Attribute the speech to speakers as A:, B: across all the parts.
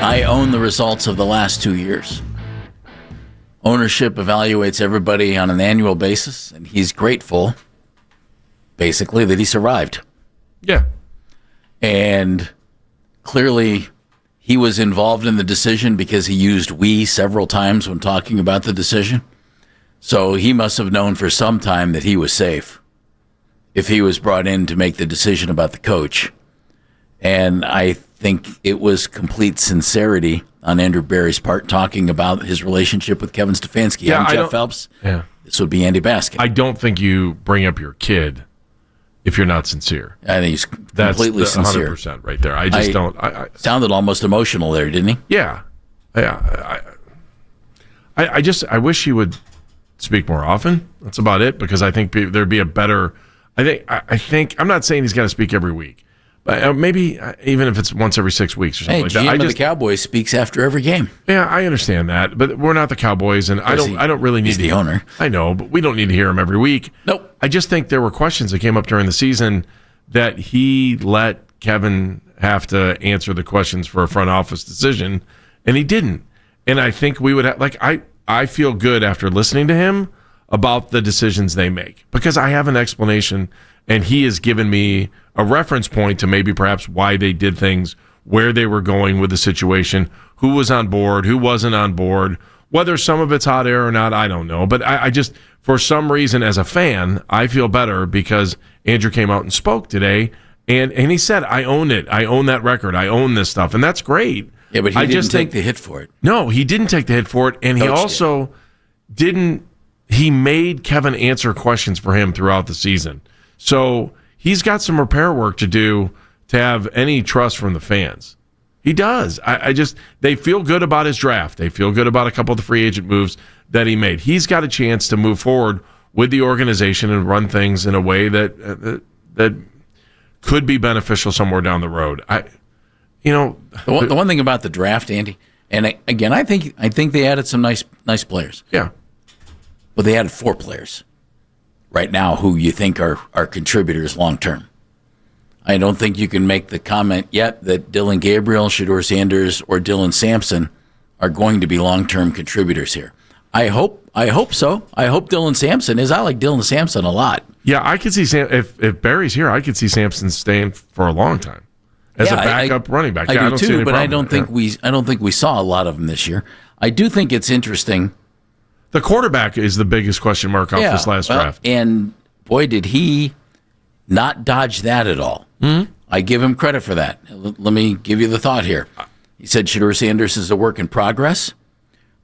A: I own the results of the last 2 years. Ownership evaluates everybody on an annual basis, and he's grateful, basically, that he survived.
B: Yeah.
A: And clearly, he was involved in the decision because he used "we" several times when talking about the decision. So he must have known for some time that he was safe if he was brought in to make the decision about the coach. And I think it was complete sincerity on Andrew Berry's part talking about his relationship with Kevin Stefanski.
B: Yeah,
A: I'm Jeff Phelps.
B: Yeah.
A: This would be Andy Baskin.
B: I don't think you bring up your kid if you're not sincere.
A: I think he's completely sincere.
B: 100% right there. I just don't.
A: Sounded almost emotional there, didn't he?
B: Yeah. Yeah. I wish he would speak more often. That's about it, because I think there'd be a better. I think I'm not saying he's got to speak every week, but maybe even if it's once every 6 weeks or something like that.
A: GM of the Cowboys speaks after every game.
B: Yeah, I understand that, but we're not the Cowboys, and I don't really need
A: he's the owner.
B: I know, but we don't need to hear him every week.
A: Nope.
B: I just think there were questions that came up during the season that he let Kevin have to answer the questions for a front office decision, and he didn't. And I think we would have, I feel good after listening to him about the decisions they make, because I have an explanation, and he has given me a reference point to maybe perhaps why they did things, where they were going with the situation, who was on board, who wasn't on board, whether some of it's hot air or not, I don't know. But I just, for some reason, as a fan, I feel better because Andrew came out and spoke today, and he said, I own it. I own that record. I own this stuff, and that's great.
A: Yeah, but he didn't take the hit for it.
B: No, he didn't take the hit for it, and he also didn't. He made Kevin answer questions for him throughout the season. So he's got some repair work to do to have any trust from the fans. He does. They feel good about his draft. They feel good about a couple of the free agent moves that he made. He's got a chance to move forward with the organization and run things in a way that could be beneficial somewhere down the road. The
A: one thing about the draft, Andy, and again, I think they added some nice players.
B: Yeah.
A: Well, they added 4 players right now who you think are contributors long term. I don't think you can make the comment yet that Dylan Gabriel, Shedeur Sanders, or Dylan Sampson are going to be long term contributors here. I hope so. I hope Dylan Sampson is. I like Dylan Sampson a lot.
B: Yeah, I could see if Barry's here, I could see Sampson staying for a long time as a backup running back.
A: I do too, but I don't think we saw a lot of him this year. I do think it's interesting.
B: The quarterback is the biggest question mark off this last draft.
A: And boy, did he not dodge that at all.
B: Mm-hmm.
A: I give him credit for that. Let me give you the thought here. He said Shedeur Sanders is a work in progress.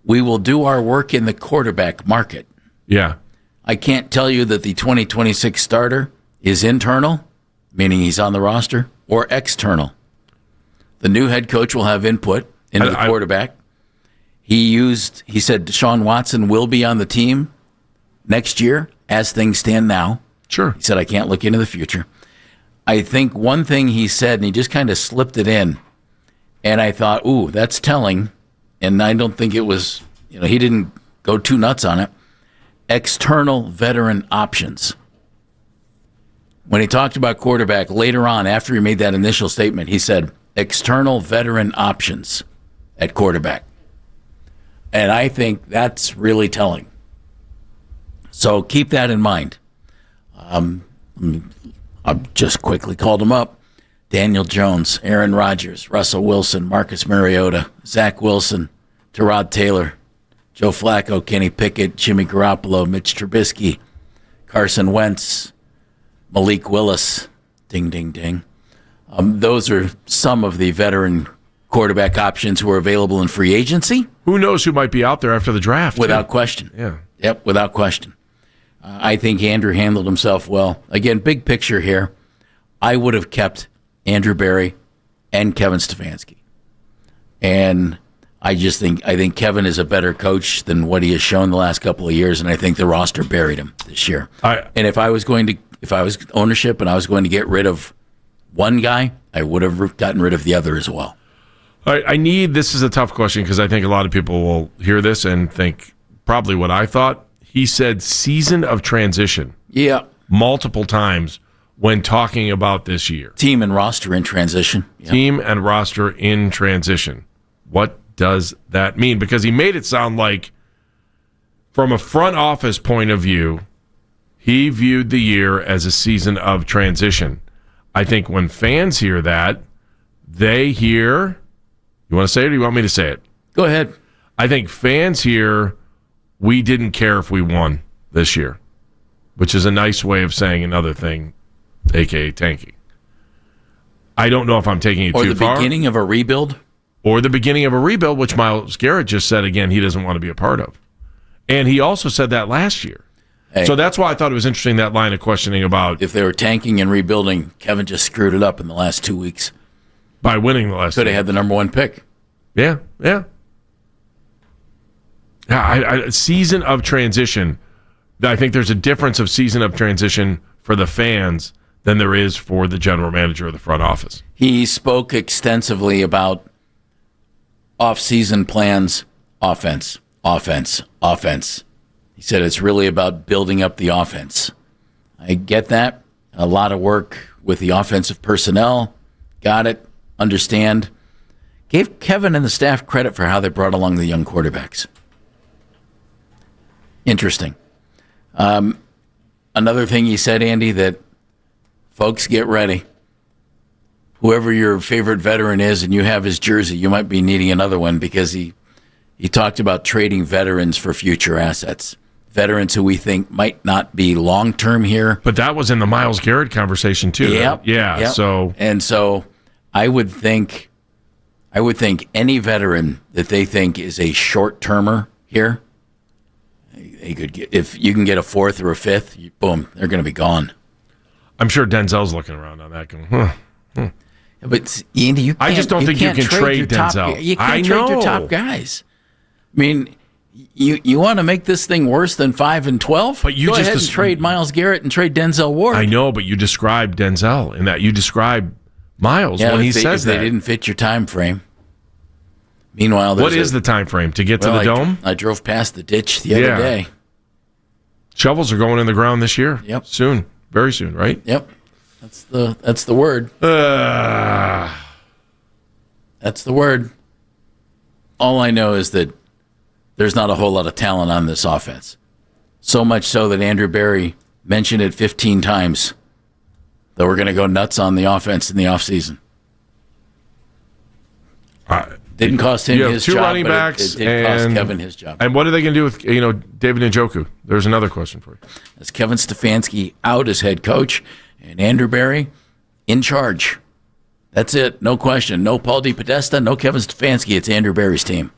A: We will do our work in the quarterback market.
B: Yeah.
A: I can't tell you that the 2026 starter is internal, meaning he's on the roster, or external. The new head coach will have input into the quarterback. He said Deshaun Watson will be on the team next year as things stand now.
B: Sure.
A: He said, I can't look into the future. I think one thing he said, and he just kind of slipped it in, and I thought, ooh, that's telling, and I don't think it was, he didn't go too nuts on it. External veteran options. When he talked about quarterback later on, after he made that initial statement, he said, external veteran options at quarterback. And I think that's really telling. So keep that in mind. I've just quickly called them up. Daniel Jones, Aaron Rodgers, Russell Wilson, Marcus Mariota, Zach Wilson, Tyrod Taylor, Joe Flacco, Kenny Pickett, Jimmy Garoppolo, Mitch Trubisky, Carson Wentz, Malik Willis. Ding, ding, ding. Those are some of the veteran quarterback options who are available in free agency.
B: Who knows who might be out there after the draft?
A: Without question.
B: Yeah.
A: Yep, without question. I think Andrew handled himself well. Again, big picture here. I would have kept Andrew Berry and Kevin Stefanski. And I think Kevin is a better coach than what he has shown the last couple of years, and I think the roster buried him this year. And if I was ownership and I was going to get rid of one guy, I would have gotten rid of the other as well.
B: All right, this is a tough question because I think a lot of people will hear this and think probably what I thought. He said season of transition.
A: Yeah.
B: Multiple times when talking about this year.
A: Team and roster in transition.
B: Yeah. Team and roster in transition. What does that mean? Because he made it sound like, from a front office point of view, he viewed the year as a season of transition. I think when fans hear that, they hear, you want to say it or you want me to say it?
A: Go ahead.
B: I think fans hear, we didn't care if we won this year, which is a nice way of saying another thing, a.k.a. tanking. I don't know if I'm taking it too far.
A: Or the beginning of a rebuild?
B: Or the beginning of a rebuild, which Myles Garrett just said again he doesn't want to be a part of. And he also said that last year.
A: Hey,
B: so that's why I thought it was interesting, that line of questioning about...
A: If they were tanking and rebuilding, Kevin just screwed it up in the last 2 weeks.
B: By winning the last
A: Could have had the number 1 pick.
B: Yeah. Season of transition. I think there's a difference of season of transition for the fans than there is for the general manager of the front office.
A: He spoke extensively about off-season plans, offense. He said it's really about building up the offense. I get that. A lot of work with the offensive personnel. Got it. Understand. Gave Kevin and the staff credit for how they brought along the young quarterbacks. Interesting. Another thing he said, Andy, that folks, get ready. Whoever your favorite veteran is and you have his jersey, you might be needing another one, because he talked about trading veterans for future assets. Veterans who we think might not be long-term here.
B: But that was in the Myles Garrett conversation, too.
A: Yep.
B: Yeah.
A: So I would think any veteran that they think is a short-termer here, they could get, if you can get a 4th or a 5th, boom, they're going to be gone.
B: I'm sure Denzel's looking around on that going,
A: But Andy, you can't,
B: I just don't think you can trade Denzel.
A: You can't trade your top guys. I mean, you want to make this thing worse than 5-12?
B: But you
A: go
B: just
A: ahead and trade Myles Garrett and trade Denzel Ward.
B: I know, but you described Denzel in that. You describe Myles when he says that.
A: They didn't fit your time frame. Meanwhile,
B: what is the time frame to get to the dome?
A: I drove past the ditch the other day.
B: Shovels are going in the ground this year.
A: Yep.
B: Soon. Very soon, right?
A: Yep. That's the word. That's the word. All I know is that there's not a whole lot of talent on this offense. So much so that Andrew Berry mentioned it 15 times that we're going to go nuts on the offense in the offseason. Didn't cost him his job,
B: running backs,
A: it did cost Kevin his job.
B: And what are they going to do with David Njoku? There's another question for you.
A: Is Kevin Stefanski out as head coach and Andrew Berry in charge? That's it. No question. No Paul DePodesta, no Kevin Stefanski. It's Andrew Berry's team.